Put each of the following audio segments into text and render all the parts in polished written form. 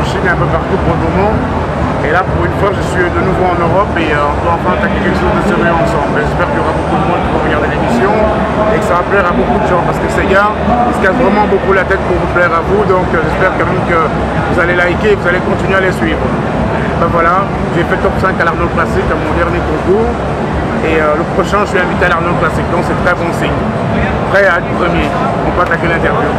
en Chine et un peu partout pour le moment. Et là, pour une fois, je suis de nouveau en Europe et on peut enfin attaquer quelque chose de sérieux ensemble. J'espère qu'il y aura beaucoup de monde qui va regarder l'émission et que ça va plaire à beaucoup de gens parce que ces gars, ils se cassent vraiment beaucoup la tête pour vous plaire à vous. Donc j'espère quand même que vous allez liker et vous allez continuer à les suivre. Ben voilà, j'ai fait top 5 à l'Arnold Classic à mon dernier concours. Et le prochain, je suis invité à l'Arnold Classic, donc c'est très bon signe. Prêt à être premier, on peut attaquer l'interview.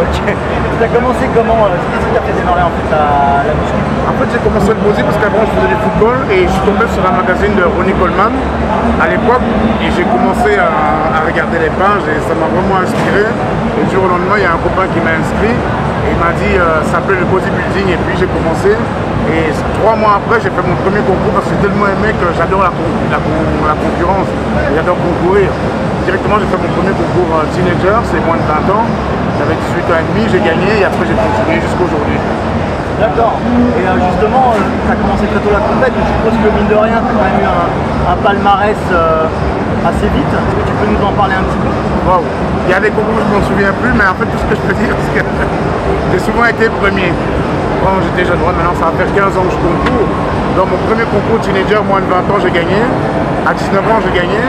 Ok. Tu as commencé comment? Qu'est-ce qui t'a fait démarrer en fait la muscu? En fait, j'ai commencé le body parce qu'avant je faisais du football et je suis tombé sur un magazine de Ronnie Coleman à l'époque et j'ai commencé à regarder les pages et ça m'a vraiment inspiré. Et du jour au lendemain, il y a un copain qui m'a inscrit et il m'a dit ça s'appelait le bodybuilding et puis j'ai commencé. Et 3 mois après, j'ai fait mon premier concours parce que j'ai tellement aimé que j'adore la concurrence, j'adore concourir. Directement, j'ai fait mon premier concours teenager, c'est moins de 20 ans. J'avais 18 ans et demi, j'ai gagné et après j'ai continué jusqu'aujourd'hui. D'accord. Et justement, tu as commencé très tôt la compète, donc je suppose que mine de rien, tu as quand même eu un palmarès assez vite. Est-ce que tu peux nous en parler un petit peu? Wow. Il y a des concours, je ne m'en souviens plus, mais en fait, tout ce que je peux dire, c'est que j'ai souvent été premier. Quand j'étais jeune, maintenant ça va faire 15 ans que je concours. Dans mon premier concours teenager, moins de 20 ans, j'ai gagné. À 19 ans, j'ai gagné.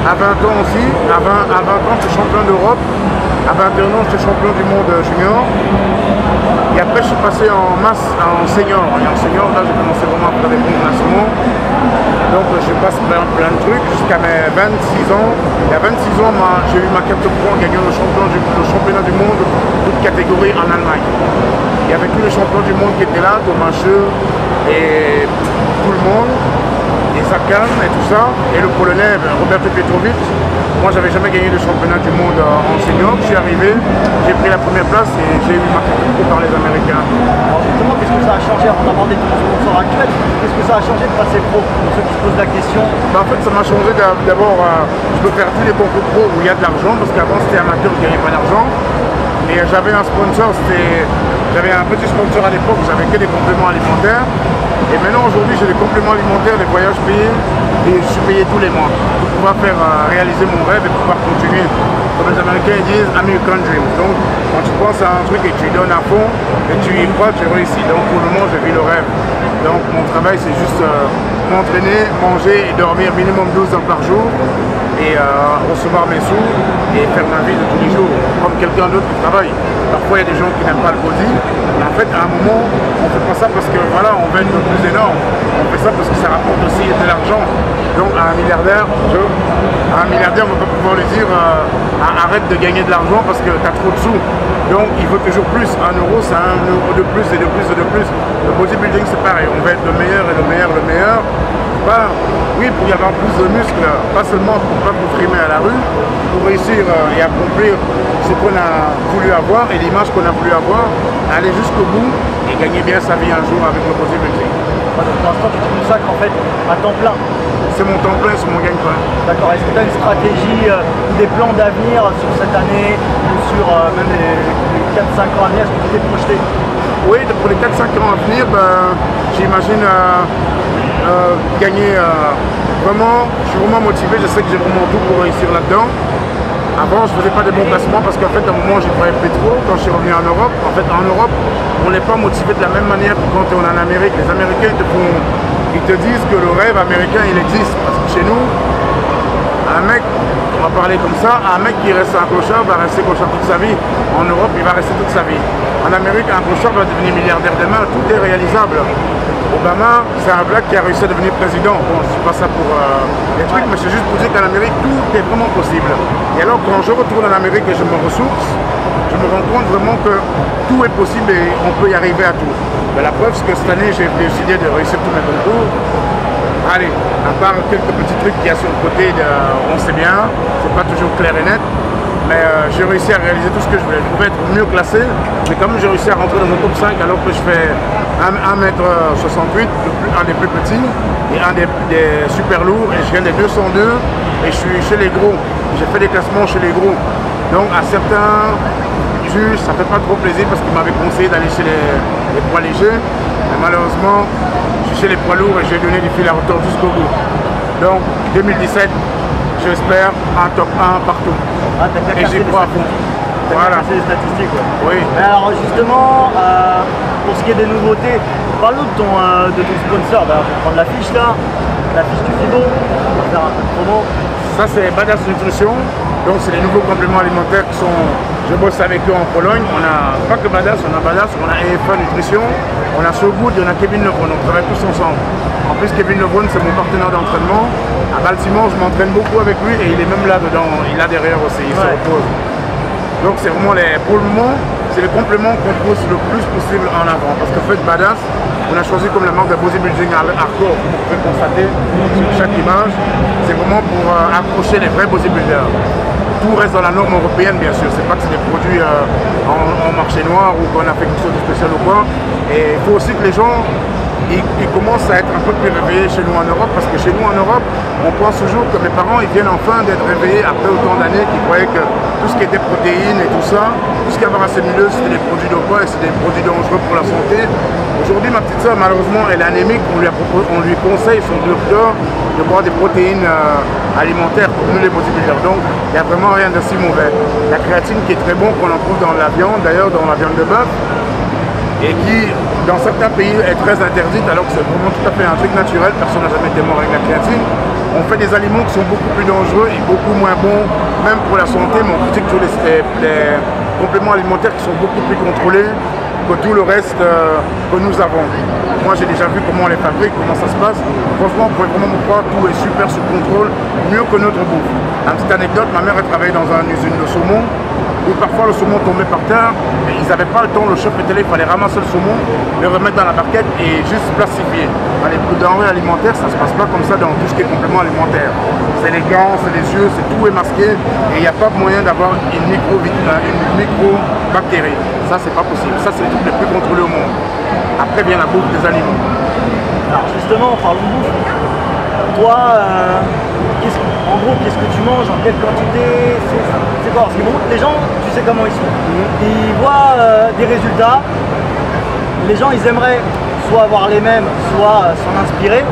À 20 ans aussi. À 20 ans, j'étais champion d'Europe. À 21 ans, j'étais champion du monde junior. Et après, je suis passé en masse, en senior. Et en senior, là, j'ai commencé vraiment à faire des bons classements. Donc, je passe plein de trucs jusqu'à mes 26 ans. Et à 26 ans, j'ai eu ma carte pro en gagnant le championnat du monde, toute catégorie en Allemagne. Il y avait tous les champions du monde qui étaient là, Thomas Scheu et tout le monde, et Sakan et tout ça, et le Polonais Roberto Petrovic. Moi, j'avais jamais gagné le championnat du monde en senior. Je suis arrivé, j'ai pris la première place et j'ai eu ma carte par les Américains. Alors justement, qu'est-ce que ça a changé avant d'aborder ton sponsor actuel? Qu'est-ce que ça a changé de passer pro? Pour ceux qui se posent la question. En fait, ça m'a changé d'abord, je peux faire tous les concours pro où il y a de l'argent, parce qu'avant c'était amateur, je ne gagnais pas d'argent. Et j'avais un sponsor, j'avais un petit sponsor à l'époque, j'avais que des compléments alimentaires. Et maintenant aujourd'hui j'ai des compléments alimentaires, des voyages payés et je suis payé tous les mois pour pouvoir faire réaliser mon rêve et pouvoir continuer. Comme les Américains disent American Dream. Donc quand tu penses à un truc et tu y donnes à fond et tu y crois, tu réussis. Donc pour le moment je vis le rêve. Donc mon travail c'est juste m'entraîner, manger et dormir minimum 12 heures par jour et recevoir mes sous et faire ma vie de tous les jours comme quelqu'un d'autre qui travaille. Parfois il y a des gens qui n'aiment pas le body, mais en fait à un moment on ne fait pas ça parce que voilà on veut être le plus énorme, on fait ça parce que ça rapporte aussi de l'argent. Donc à un milliardaire, on ne va pas pouvoir lui dire arrête de gagner de l'argent parce que tu as trop de sous. Donc il veut toujours plus, 1 euro c'est 1 euro de plus et de plus et de plus. Le bodybuilding c'est pareil, on veut être le meilleur et le meilleur, le meilleur. Oui, pour y avoir plus de muscles, pas seulement pour pas pour frimer à la rue, pour réussir et accomplir ce qu'on a voulu avoir et l'image qu'on a voulu avoir, aller jusqu'au bout et gagner bien sa vie un jour avec le bodybuilding. Donc pour l'instant, tu te consacres en fait à temps plein. C'est mon temps plein, c'est mon gagne-pain. D'accord. Est-ce que tu as une stratégie ou des plans d'avenir sur cette année ou sur même les 4-5 ans à venir? Est-ce que tu t'es projeté? Oui, pour les 4-5 ans à venir, j'imagine gagner vraiment, je suis vraiment motivé, je sais que j'ai vraiment tout pour réussir là-dedans. Avant, je ne faisais pas des bons placements parce qu'en fait, à un moment, j'ai travaillé plus trop quand je suis revenu en Europe. En fait, en Europe, on n'est pas motivé de la même manière que quand on est en Amérique. Les Américains, ils te disent que le rêve américain, il existe. Parce que chez nous, un mec, on va parler comme ça, un mec qui reste un clochard va rester clochard toute sa vie. En Europe, il va rester toute sa vie. En Amérique, un clochard va devenir milliardaire demain, tout est réalisable. Obama, c'est un black qui a réussi à devenir président. Bon, je ne dis pas ça pour les trucs, mais c'est juste pour dire qu'en Amérique, tout est vraiment possible. Et alors, quand je retourne en Amérique et je me ressource, je me rends compte vraiment que tout est possible et on peut y arriver à tout. Mais la preuve, c'est que cette année, j'ai décidé de réussir tous mes concours. Allez, à part quelques petits trucs qu'il y a sur le côté, on sait bien, c'est pas toujours clair et net. Mais j'ai réussi à réaliser tout ce que je voulais. Je pouvais être mieux classé, mais comme j'ai réussi à rentrer dans le top 5 alors que je fais 1m68, un des plus petits, et un des super lourds, et je viens des 202, et je suis chez les gros. J'ai fait des classements chez les gros. Donc à certains juges, ça fait pas trop plaisir parce qu'ils m'avaient conseillé d'aller chez les poids légers. Mais malheureusement, je suis chez les poids lourds et j'ai donné du fil à retordre jusqu'au bout. Donc 2017, j'espère un top 1 partout. Ah, et j'y crois à fond. Voilà. C'est les statistiques. Ouais. Oui. Mais alors justement, pour ce qui est des nouveautés, parle-nous de ton sponsor. Bah, on va prendre l'affiche là, l'affiche du Fibo, on va faire un peu de promo. Ça c'est Badass Nutrition, donc c'est les nouveaux compléments alimentaires qui sont, je bosse avec eux en Pologne. On a pas que Badass, on a EFA Nutrition, on a So Good et on a Kevin Lebron, on travaille tous ensemble. En plus Kevin Lebron c'est mon partenaire d'entraînement. À Baltimore je m'entraîne beaucoup avec lui et il est même là dedans, il a derrière aussi, il se repose. Donc c'est vraiment pour le moment, c'est les compléments qu'on pousse le plus possible en avant. Parce qu'en fait Badass, on a choisi comme la marque de bodybuilding hardcore, comme vous pouvez constater sur chaque image. C'est vraiment pour accrocher les vrais bodybuilders. Tout reste dans la norme européenne bien sûr, c'est pas que c'est des produits en marché noir ou qu'on a fait quelque chose de spécial ou quoi. Et il faut aussi que les gens ils commencent à être un peu plus réveillés chez nous en Europe, parce que chez nous en Europe, on pense toujours que mes parents ils viennent enfin d'être réveillés après autant d'années qu'ils croyaient que tout ce qui était protéines et tout ça, tout ce qui avait assez milleux, c'était des produits de poids et c'était des produits dangereux pour la santé. Aujourd'hui, ma petite soeur, malheureusement, elle est anémique, on lui conseille, son docteur, de boire des protéines alimentaires pour nous les bodybuilders. Donc, il n'y a vraiment rien de si mauvais. La créatine qui est très bon, qu'on en trouve dans la viande, d'ailleurs dans la viande de bœuf, et qui, dans certains pays, est très interdite, alors que c'est vraiment tout à fait un truc naturel, personne n'a jamais été mort avec la créatine. On fait des aliments qui sont beaucoup plus dangereux et beaucoup moins bons, même pour la santé, mais on critique tous les compléments alimentaires qui sont beaucoup plus contrôlés que tout le reste que nous avons. Moi j'ai déjà vu comment on les fabrique, comment ça se passe. Franchement, vous pouvez vraiment me croire, tout est super sous contrôle, mieux que notre bouffe. Une petite anecdote, ma mère elle travaillait dans une usine de saumon, où parfois le saumon tombait par terre, mais ils n'avaient pas le temps, le chef était là, il fallait ramasser le saumon, le remettre dans la barquette et juste plastifier. Dans les denrées alimentaires, ça ne se passe pas comme ça dans tout ce qui est complément alimentaire. C'est les gants, c'est les yeux, c'est tout est masqué et il n'y a pas moyen d'avoir une micro-bactérie. Ça, c'est pas possible. Ça, c'est les trucs les plus contrôlés au monde. Après vient la bouffe des aliments. Alors justement, parlons de bouffe. Toi, en gros, qu'est-ce que tu manges, en quelle quantité, c'est quoi? Parce que bon, les gens, tu sais comment ils sont. Ils voient des résultats, les gens ils aimeraient soit avoir les mêmes, soit s'en inspirer.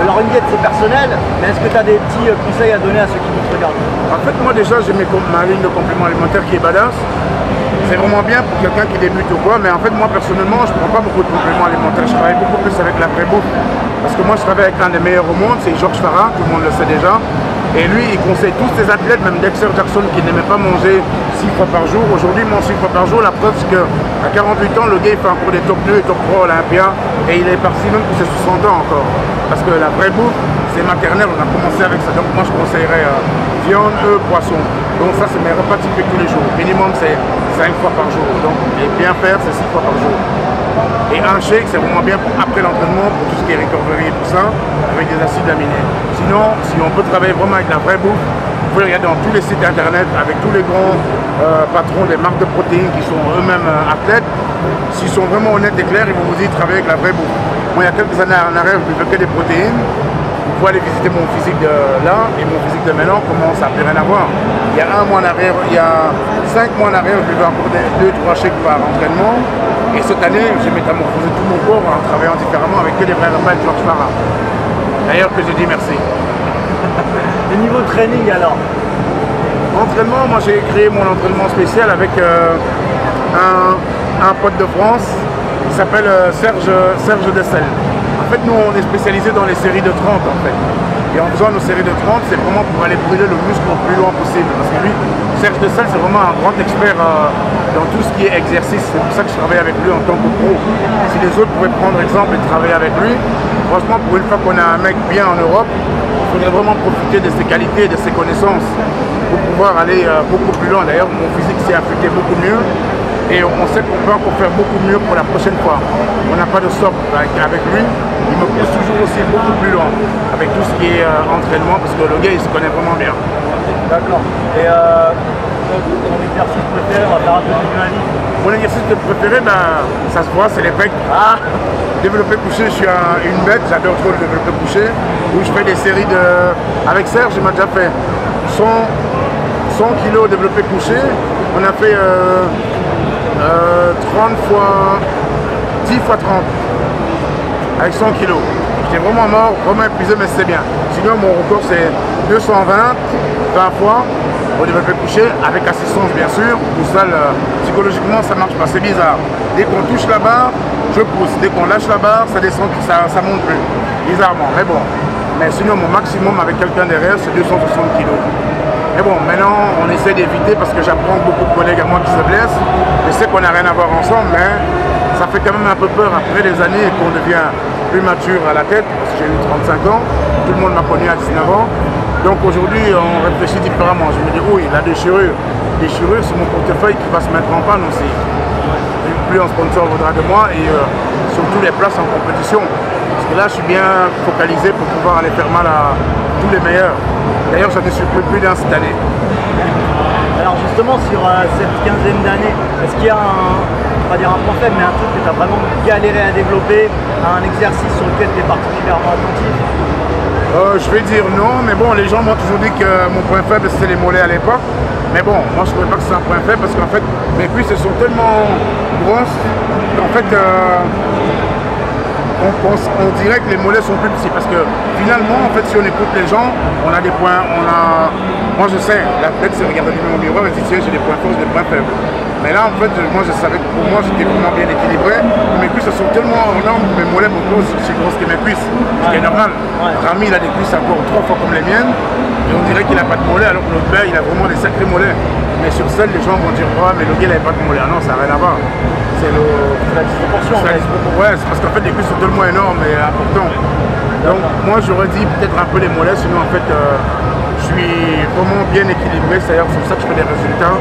Alors une diète c'est personnel, mais est-ce que tu as des petits conseils à donner à ceux qui nous regardent? En fait, moi déjà j'ai ma ligne de compléments alimentaires qui est Badass. C'est vraiment bien pour quelqu'un qui débute ou quoi, mais en fait moi personnellement je prends pas beaucoup de compléments alimentaires, je travaille beaucoup plus avec la vraie bouffe. Parce que moi je travaille avec l'un des meilleurs au monde, c'est Georges Farah, tout le monde le sait déjà. Et lui il conseille tous ses athlètes, même Dexter Jackson qui n'aimait pas manger 6 fois par jour. Aujourd'hui il mange 6 fois par jour, la preuve c'est qu'à 48 ans le gars il fait encore des top 2 et top 3 Olympia et il est parti même pour ses 60 ans encore. Parce que la vraie bouffe c'est maternel, on a commencé avec ça, donc moi je conseillerais viande, œufs, poisson. Donc ça c'est mes repas typiques tous les jours, minimum c'est 5 fois par jour, donc et bien faire c'est 6 fois par jour. Et un shake c'est vraiment bien pour après l'entraînement, pour tout ce qui est recovery et tout ça, avec des acides aminés. Sinon, si on peut travailler vraiment avec la vraie bouffe, vous pouvez regarder dans tous les sites internet avec tous les grands patrons des marques de protéines qui sont eux-mêmes athlètes. S'ils sont vraiment honnêtes et clairs, ils vont vous dire travailler avec la vraie bouffe. Moi il y a quelques années en arrière, je buvais que des protéines. Vous pouvez aller visiter mon physique de là et mon physique de maintenant, comment ça n'a plus rien à voir. Il y a 1 mois en arrière, il y a 5 mois en arrière, je buvais encore 2-3 shakes par entraînement. Et cette année, j'ai métamorphosé tout mon corps en travaillant différemment avec que des vrais repas de Georges Farah. D'ailleurs que j'ai dit merci. Et niveau training alors? Entraînement, moi j'ai créé mon entraînement spécial avec un pote de France qui s'appelle Serge Dessel. En fait, nous, on est spécialisé dans les séries de 30 en fait. Et en faisant nos séries de 30, c'est vraiment pour aller brûler le muscle le plus loin possible. Parce que lui, Serge Dessel, c'est vraiment un grand expert dans tout ce qui est exercice. C'est pour ça que je travaille avec lui en tant que pro. Si les autres pouvaient prendre exemple et travailler avec lui, franchement, pour une fois qu'on a un mec bien en Europe, il faudrait vraiment profiter de ses qualités et de ses connaissances pour pouvoir aller beaucoup plus loin. D'ailleurs, mon physique s'est affûté beaucoup mieux. Et on sait qu'on peut encore faire beaucoup mieux pour la prochaine fois. On n'a pas de stop avec lui. Il me pousse toujours aussi beaucoup plus loin avec tout ce qui est entraînement parce que le gars il se connaît vraiment bien. D'accord. Et ton exercice préféré, on va faire un peu de vie. Mon exercice préféré, ça se voit, c'est les pecs. Développé couché, je suis une bête, j'adore trop le développé couché. Où je fais des séries de. Avec Serge, il m'a déjà fait 100 kg développé couché. On a fait 30 fois 10 fois 30 avec 100 kg. J'étais vraiment mort, vraiment épuisé, mais c'était bien. Sinon mon record c'est 220 20 fois au développé couché, avec assistance bien sûr. Tout seul, psychologiquement, ça marche pas, c'est bizarre. Dès qu'on touche la barre, je pousse. Dès qu'on lâche la barre, ça descend, ça monte plus. Bizarrement, mais bon. Mais sinon, mon maximum avec quelqu'un derrière, c'est 260 kg. Mais bon, maintenant, on essaie d'éviter parce que j'apprends beaucoup de collègues à moi qui se blessent. Je sais qu'on n'a rien à voir ensemble, mais ça fait quand même un peu peur après des années qu'on devient plus mature à la tête, parce que j'ai eu 35 ans, tout le monde m'a connu à 19 ans. Donc aujourd'hui, on réfléchit différemment. Je me dis, oui, la déchirure, c'est mon portefeuille qui va se mettre en panne aussi. Plus un sponsor voudra de moi et surtout les places en compétition. Parce que là, je suis bien focalisé pour pouvoir aller faire mal à tous les meilleurs. D'ailleurs, j'en ai surpris plus d'un cette année. Alors justement, sur cette quinzaine d'années, est-ce qu'il y a on va dire un point faible, mais un truc que tu as vraiment galéré à développer, un exercice sur lequel tu es particulièrement attentif? Je vais dire non, mais bon, les gens m'ont toujours dit que mon point faible c'était les mollets à l'époque. Mais bon, moi je ne trouvais pas que c'est un point faible parce qu'en fait, mes cuisses elles sont tellement grosses qu'en fait, on dirait que les mollets sont plus petits parce que finalement, en fait, si on écoute les gens, on a des points, moi je sais, la tête c'est regarder au miroir et dire tiens, j'ai des points forts, j'ai des points faibles. Mais là, en fait, moi je savais que pour moi j'étais vraiment bien équilibré. Mes cuisses elles sont tellement hors normes que mes mollets sont aussi grosses que mes cuisses. Ce qui est normal. Rami il a des cuisses encore 3 fois comme les miennes et on dirait qu'il n'a pas de mollets alors que l'autre père il a vraiment des sacrés mollets. Mais sur celle, les gens vont dire oh, mais le gars il n'avait pas de mollets. Ah non, ça n'a rien à voir. C'est la disproportion. Ouais, c'est parce qu'en fait les cuisses sont tellement énormes et importantes. Donc moi j'aurais dit peut-être un peu les mollets, sinon en fait je suis vraiment bien équilibré, c'est-à-dire c'est pour ça que je fais des résultats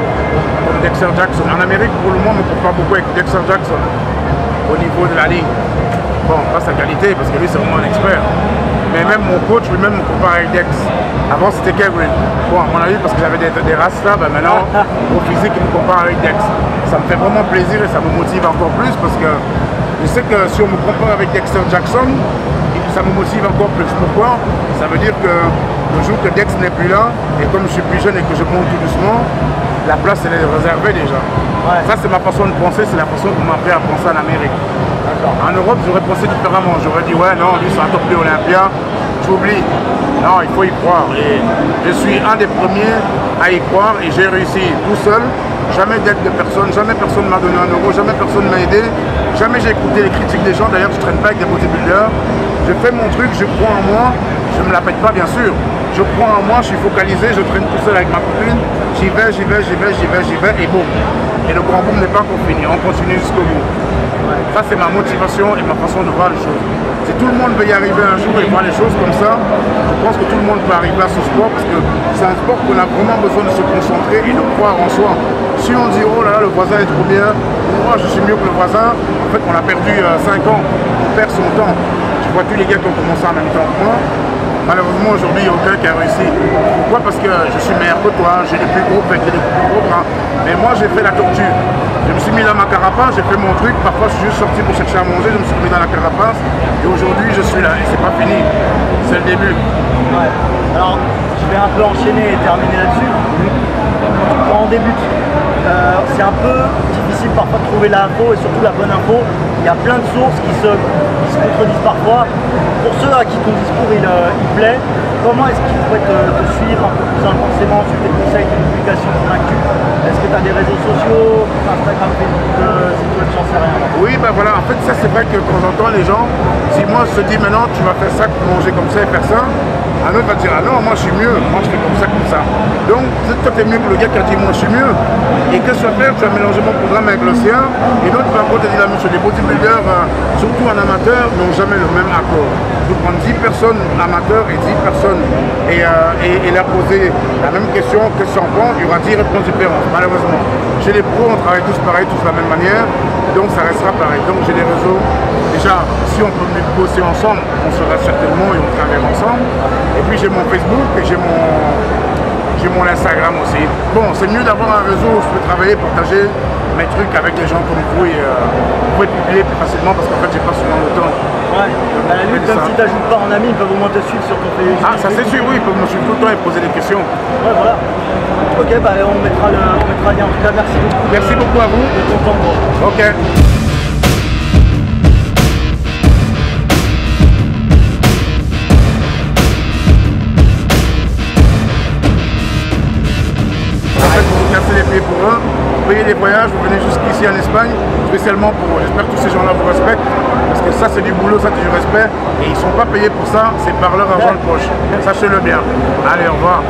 comme Dexter Jackson. En Amérique pour le moment on ne me compare beaucoup avec Dexter Jackson au niveau de la ligne. Bon, pas sa qualité parce que lui c'est vraiment un expert. Mais même mon coach lui-même me compare avec Dex. Avant c'était Kevin. Bon, à mon avis parce que j'avais des races là, ben maintenant au physique il me compare avec Dex. Ça me fait vraiment plaisir et ça me motive encore plus parce que je sais que si on me compare avec Dexter Jackson, ça me motive encore plus. Pourquoi? Ça veut dire que le jour que Dex n'est plus là, et comme je suis plus jeune et que je monte tout doucement, la place elle est réservée déjà. Ouais. Ça c'est ma façon de penser, c'est la façon qu'on m'a appris à penser en Amérique. En Europe j'aurais pensé différemment, j'aurais dit ouais non, lui c'est un top de Olympia, j'oublie. Non, il faut y croire. Et je suis un des premiers à y croire et j'ai réussi tout seul. Jamais d'aide de personne, jamais personne ne m'a donné un euro, jamais personne ne m'a aidé, jamais j'ai écouté les critiques des gens. D'ailleurs, je ne traîne pas avec des bodybuilders. Je fais mon truc, je crois en moi, je ne me la pète pas bien sûr. Je crois en moi, je suis focalisé, je traîne tout seul avec ma copine. J'y vais et boum. Et le grand boom n'est pas encore fini, on continue jusqu'au bout. Ça, c'est ma motivation et ma façon de voir les choses. Si tout le monde veut y arriver un jour et voir les choses comme ça, je pense que tout le monde peut arriver à ce sport parce que c'est un sport qu'on a vraiment besoin de se concentrer et de croire en soi. Si on dit oh là là le voisin est trop bien, moi je suis mieux que le voisin, en fait on a perdu 5 ans, on perd son temps. Je vois tous les gars qui ont commencé en même temps que moi. Malheureusement aujourd'hui il n'y a aucun qui a réussi. Pourquoi? Parce que je suis meilleur que toi, j'ai les plus gros pecs, j'ai les plus gros bras. Mais moi j'ai fait la tortue. Je me suis mis dans ma carapace, j'ai fait mon truc, parfois je suis juste sorti pour chercher à manger, je me suis mis dans la carapace et aujourd'hui je suis là et c'est pas fini, c'est le début. Ouais. Alors je vais un peu enchaîner et terminer là-dessus. Quand on débute, c'est un peu difficile parfois de trouver l'info et surtout la bonne info. Il y a plein de sources qui se contredisent parfois. Pour ceux à qui ton discours il plaît, comment est-ce qu'ils pourraient te suivre un peu plus intensément sur tes conseils, tes publications, ton actu? Est-ce que tu as des réseaux sociaux, Instagram, Facebook, j'en sais rien? Oui, ben voilà, en fait ça c'est vrai que quand j'entends les gens, si moi je te dis maintenant tu vas faire ça, manger comme ça et faire ça, un autre va dire ah non, moi je suis mieux, moi je fais comme ça. Donc toi t'es mieux que le gars qui a dit moi je suis mieux. Et qu'est-ce que tu vas faire? Tu vas mélanger mon programme avec le sien, et l'autre va encore te dire la même chose. Les bodybuilders, surtout en amateur, n'ont jamais le même accord. Tu peux prendre 10 personnes amateurs et 10 personnes et leur poser la même question, qu'est-ce que tu en penses? Il y aura 10 réponses différentes, malheureusement. Chez les pros, on travaille tous pareil, tous de la même manière, donc ça restera pareil. Donc j'ai des réseaux, déjà, si on peut bosser ensemble, on sera certainement et on travaillera ensemble. Et puis j'ai mon Facebook et j'ai mon Instagram aussi. Bon, c'est mieux d'avoir un réseau où je peux travailler, partager mes trucs avec des gens comme vous et vous pouvez publier plus facilement parce qu'en fait j'ai pas souvent le temps. Ouais, à la limite, même si tu n'ajoutes pas en ami, ils peuvent au moins te suivre sur ton Facebook. Ah, ça c'est sûr, oui, ils peuvent me suivre tout le temps et poser des questions. Ouais, voilà. Ok, bah on mettra le lien. En tout cas, merci beaucoup. Merci beaucoup à vous. De ton temps, gros. Ok. payer pour eux, vous payez des voyages, vous venez jusqu'ici en Espagne, spécialement pour eux. J'espère que tous ces gens-là vous respectent, parce que ça c'est du boulot, ça c'est du respect, et ils ne sont pas payés pour ça, c'est par leur argent de poche. Sachez-le bien. Allez, au revoir.